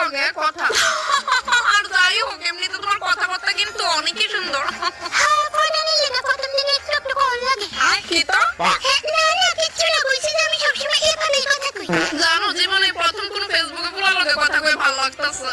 লগে কথা। আর যাই হোক এমনিতে তোমার কথাবার্তা কিন্তু অনেকই সুন্দর। হ্যাঁ ফটো নিলে না প্রথম দিনে একটু একটু কম লাগে। কি তো? না না কিচ্ছু না, বলছি যে আমি সবসময় এভাবেই কথা কই। জানো জীবনে প্রথম কোন ফেসবুকে পোলা লগে কথা কই ভালো লাগতাছে।